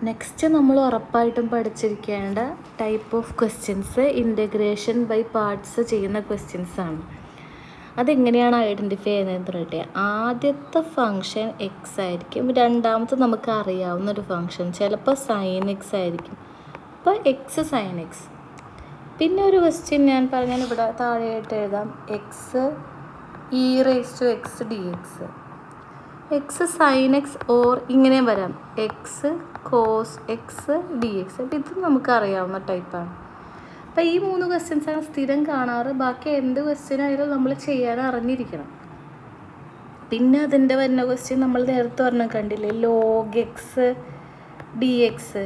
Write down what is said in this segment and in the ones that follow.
Next നമ്മൾ ഉറപ്പായിട്ടും പഠിച്ചിരിക്കേണ്ട type of questions integration by parts ചെയ്യുന്ന ക്വസ്റ്റ്യൻസാണ്. അതെങ്ങനെയാണ് ഐഡൻറ്റിഫൈ ചെയ്യുന്നതെന്ന് പറയട്ടെ. ആദ്യത്തെ ഫങ്ഷൻ എക്സ് ആയിരിക്കും, രണ്ടാമത്തെ നമുക്ക് അറിയാവുന്നൊരു ഫങ്ഷൻ ചിലപ്പോൾ സൈൻ എക്സ് ആയിരിക്കും. അപ്പോൾ എക്സ് സൈൻ എക്സ്. പിന്നെ ഒരു ക്വസ്റ്റ്യൻ ഞാൻ പറഞ്ഞാൽ ഇവിടെ താഴെയായിട്ട് എഴുതാം, x e raise to x d x. X sine x or ഇങ്ങനെ വരാം, x cos x d x. അപ്പം ഇത് നമുക്ക് അറിയാവുന്ന ടൈപ്പാണ്. അപ്പോൾ ഈ 3 ക്വസ്റ്റ്യൻസാണ് സ്ഥിരം കാണാറ്. ബാക്കി എന്ത് ക്വസ്റ്റ്യൻ ആയാലും നമ്മൾ ചെയ്യാൻ അറിഞ്ഞിരിക്കണം. പിന്നെ അതിൻ്റെ വരുന്ന ക്വസ്റ്റ്യൻ നമ്മൾ നേരത്തെ പറഞ്ഞ കണ്ടില്ലേ, ലോഗ് എക്സ് ഡി എക്സ്.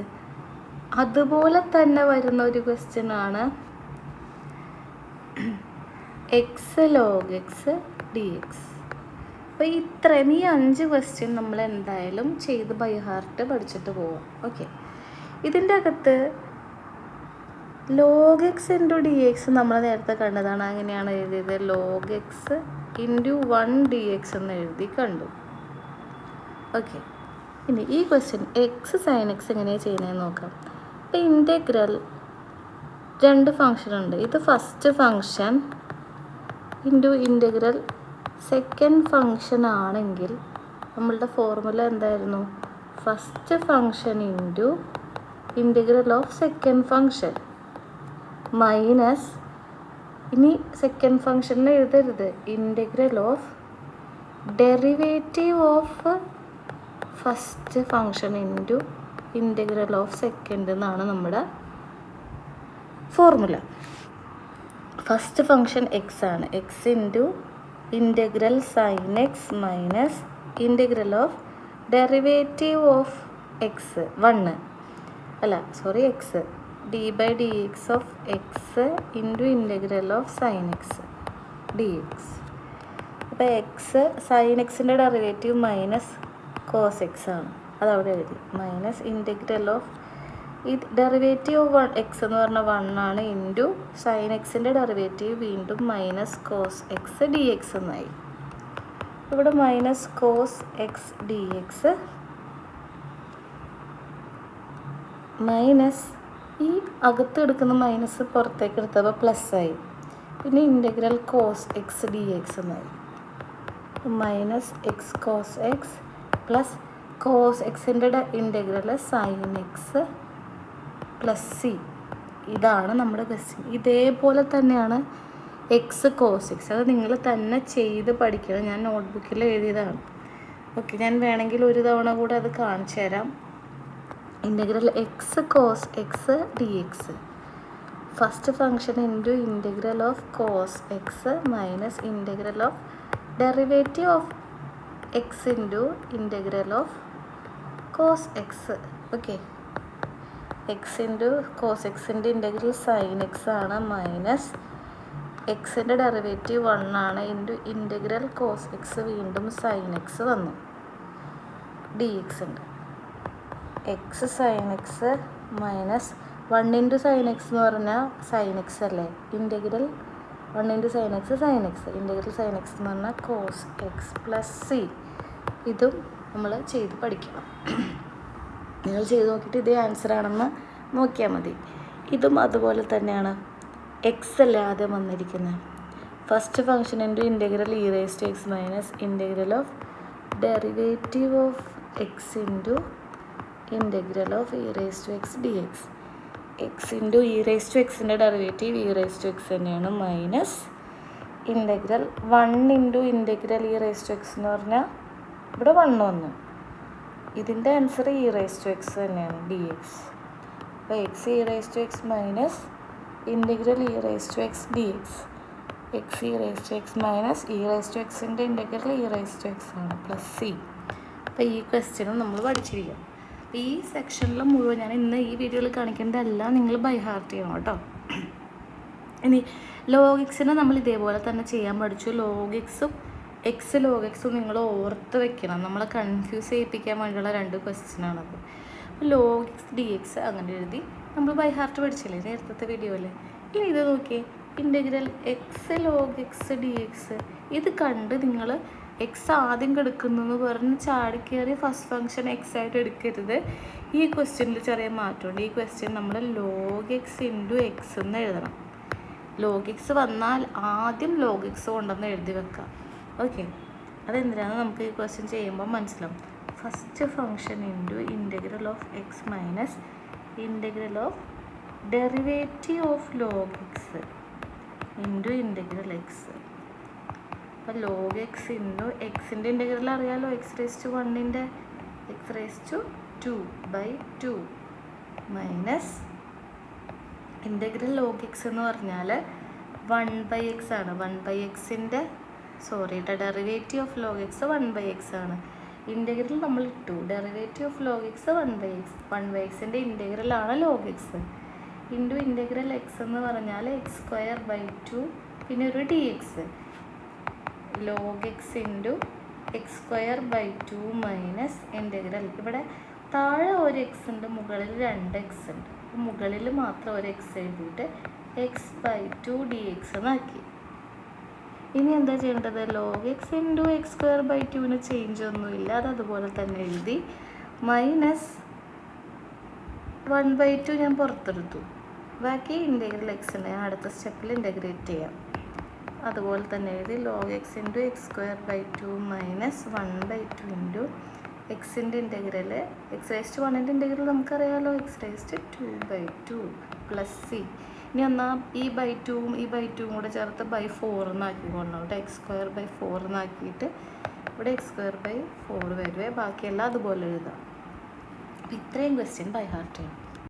അതുപോലെ തന്നെ വരുന്ന ഒരു ക്വസ്റ്റ്യനാണ് X log X d x. അപ്പോൾ ഇത്രയും ഈ 5 ക്വസ്റ്റ്യൻ നമ്മൾ എന്തായാലും ചെയ്ത് ബൈ ഹാർട്ട് പഠിച്ചിട്ട് പോവാം. ഓക്കെ, ഇതിൻ്റെ അകത്ത് log X into D X നമ്മൾ നേരത്തെ കണ്ടതാണ്. അങ്ങനെയാണ് എഴുതിയത്, log X into 1 D X എന്ന് എഴുതി കണ്ടു. ഓക്കെ, ഇനി ഈ ക്വസ്റ്റ്യൻ എക്സ് സൈൻ എക്സ് എങ്ങനെയാണ് ചെയ്യുന്നതെന്ന് നോക്കാം. അപ്പോൾ ഇൻ്റഗ്രൽ 2 ഫങ്ഷൻ ഉണ്ട്. ഇത് first function into integral second function ആണെങ്കിൽ നമ്മളുടെ ഫോർമുല എന്തായിരുന്നു, first function into integral of second function minus, ഇനി സെക്കൻഡ് ഫങ്ഷനിൽ എഴുതരുത്, integral of derivative of first function into integral of second എന്നാണ് നമ്മുടെ ഫോർമുല. ഫസ്റ്റ് ഫങ്ഷൻ എക്സ് ആണ്, x into integral sine x minus integral of derivative of x x d by d x of x into integral of sine x d x. അപ്പോൾ x sine എക്സിൻ്റെ derivative minus cos x ആണ്, അതവിടെ എഴുതി, minus integral of ഈ derivative of x എന്ന് പറഞ്ഞാൽ 1 ആണ്, into sine എക്സിൻ്റെ ഡെറിവേറ്റീവ് വീണ്ടും minus cos x d x എന്നായി. ഇവിടെ minus cos x d x minus ഈ അകത്ത് എടുക്കുന്ന മൈനസ് പുറത്തേക്ക് എടുത്തപ്പോൾ പ്ലസ് ആയി. പിന്നെ integral cos x d x എന്നായി, minus x cos x plus cos എക്സിൻ്റെ integral sine x plus c. ഇതാണ് നമ്മുടെ ക്വസ്റ്റ്യൻ. ഇതേപോലെ തന്നെയാണ് എക്സ് കോസ് എക്സ്. അത് നിങ്ങൾ തന്നെ ചെയ്ത് പഠിക്കണം. ഞാൻ നോട്ട്ബുക്കിൽ എഴുതിയതാണ്. ഓക്കെ, ഞാൻ വേണമെങ്കിൽ ഒരു തവണ കൂടെ അത് കാണിച്ചു തരാം. Integral x cos x d x, first function into integral of cos x minus integral of derivative of x into integral of cos x. Okay, x into cos എക്സിൻ്റെ ഇൻ്റഗ്രൽ സൈൻ എക്സ് ആണ്, minus എക്സിൻ്റെ derivative 1 ആണ്, into integral cos x വീണ്ടും sine x വന്നു, d x ഉണ്ട്. X sine x minus 1 into sine x എന്ന് പറഞ്ഞാൽ sine x അല്ലേ, integral 1 into sine X sine x, integral sine x എന്ന് പറഞ്ഞാൽ കോസ് എക്സ് പ്ലസ് സി. ഇതും നമ്മൾ ചെയ്ത് പഠിക്കണം. നിങ്ങൾ ചെയ്ത് നോക്കിയിട്ട് ഇതേ ആൻസർ ആണെന്ന് നോക്കിയാൽ മതി. ഇതും അതുപോലെ തന്നെയാണ്. എക്സ് അല്ലേ ആദ്യം വന്നിരിക്കുന്നത്, first function into integral e raise to x minus integral of derivative of x into integral of e raise to x d x. X into e raise to എക്സിൻ്റെ derivative e raise to x തന്നെയാണ്, minus integral 1 into integral e raise to x എന്ന് പറഞ്ഞാൽ ഇവിടെ 1 വന്നു. ഇതിൻ്റെ answer e raise to x തന്നെയാണ്, d x. അപ്പോൾ x e raise to x minus integral e raise to x d x, x e raise to x minus e raise to എക്സിൻ്റെ integral e raise to x ആണ്, plus c. അപ്പോൾ ഈ ക്വസ്റ്റ്യനും നമ്മൾ പഠിച്ചിരിക്കുക. അപ്പോൾ ഈ സെക്ഷനിൽ മുഴുവൻ ഞാൻ ഇന്ന് ഈ വീഡിയോയിൽ കാണിക്കേണ്ടതെല്ലാം നിങ്ങൾ ബൈ ഹാർട്ട് ചെയ്യണം കേട്ടോ. ഇനി ലോഗ് എക്സിനെ നമ്മൾ ഇതേപോലെ തന്നെ ചെയ്യാൻ പഠിച്ചു. ലോഗ് എക്സും എക്സ് ലോഗ് എക്സും നിങ്ങൾ ഓർത്ത് വെക്കണം. നമ്മളെ കൺഫ്യൂസ് ചെയ്യിപ്പിക്കാൻ വേണ്ടിയുള്ള 2 ക്വസ്റ്റ്യനാണത്. അപ്പോൾ ലോഗ് എക്സ് ഡി എക്സ് അങ്ങനെ എഴുതി നമ്മൾ ബൈ ഹാർട്ട് പഠിച്ചില്ലേ നേരത്തെ വീഡിയോയിൽ. ഇനി ഇത് നോക്കിയേ, integral X log X d X. ഇത് കണ്ട് നിങ്ങൾ എക്സ് ആദ്യം കിടക്കുന്നു പറഞ്ഞ് ചാടിക്കയറി ഫസ്റ്റ് ഫംഗ്ഷൻ എക്സ് ആയിട്ട് എടുക്കരുത്. ഈ ക്വസ്റ്റ്യനിൽ ചെറിയ മാറ്റമുണ്ട്. ഈ ക്വസ്റ്റ്യൻ നമ്മൾ log x ഇൻറ്റു എക്സ് എന്ന് എഴുതണം. log x വന്നാൽ ആദ്യം log x കൊണ്ടുവന്ന് എഴുതി വെക്കാം. ഓക്കെ, അതെന്തിനാണെന്ന് നമുക്ക് ഈ ക്വസ്റ്റ്യൻ ചെയ്യുമ്പോൾ മനസ്സിലാവും. First function into integral of x minus integral of derivative of log x into integral x. അപ്പോൾ log x ഇൻറ്റു എക്സിൻ്റെ ഇൻ്റഗ്രൽ അറിയാമല്ലോ, x⁻1ൻ്റെ x⁻2/2 minus integral log x എന്ന് പറഞ്ഞാൽ 1/x ആണ്. 1/xൻ്റെ derivative of log x 1/x ആണ്. Integral നമ്മൾ ഇട്ടു, derivative of log x 1/x. 1/xൻ്റെ ഇൻ്റഗ്രലാണ് log x into integral x എന്ന് പറഞ്ഞാൽ x²/2 പിന്നെ ഒരു dx. log x into x²/2 minus integral, ഇവിടെ താഴെ ഒരു എക്സ് ഉണ്ട്, മുകളിൽ 2x ഉണ്ട്. മുകളിൽ മാത്രം ഒരു എക്സ് എഴുതിയിട്ട് x/2 dx എന്നാക്കി. ഇനി എന്താ ചെയ്യേണ്ടത്? log x ഇൻറ്റു x²/2ന് ചേഞ്ച് ഒന്നുമില്ല, അത് അതുപോലെ തന്നെ എഴുതി. മൈനസ് 1/2 ഞാൻ പുറത്തെടുത്തു. ബാക്കി ഇൻ്റഗ്രൽ എക്സിനെ അടുത്ത സ്റ്റെപ്പിൽ ഇൻ്റഗ്രേറ്റ് ചെയ്യാം. അതുപോലെ തന്നെ എഴുതി log x into x²/2 minus 1/2 into എക്സിൻ്റെ ഇൻ്റഗ്രൽ x⁻1ൻ്റെ ഇൻ്റഗ്രൽ നമുക്കറിയാമല്ലോ, x⁻2/2 പ്ലസ് c. ഇനി എന്നാൽ ഈ /2ഉം ഈ /2ഉം കൂടെ ചേർത്ത് /4 എന്നാക്കിക്കൊള്ളണം കേട്ടോ. x²/4 എന്നാക്കിയിട്ട് ഇവിടെ x²/4 വരുവേ, ബാക്കിയെല്ലാം അതുപോലെ എഴുതാം. ഇത്രയും ക്വസ്റ്റ്യൻ ബൈ ഹാർട്ട് ചെയ്യണം.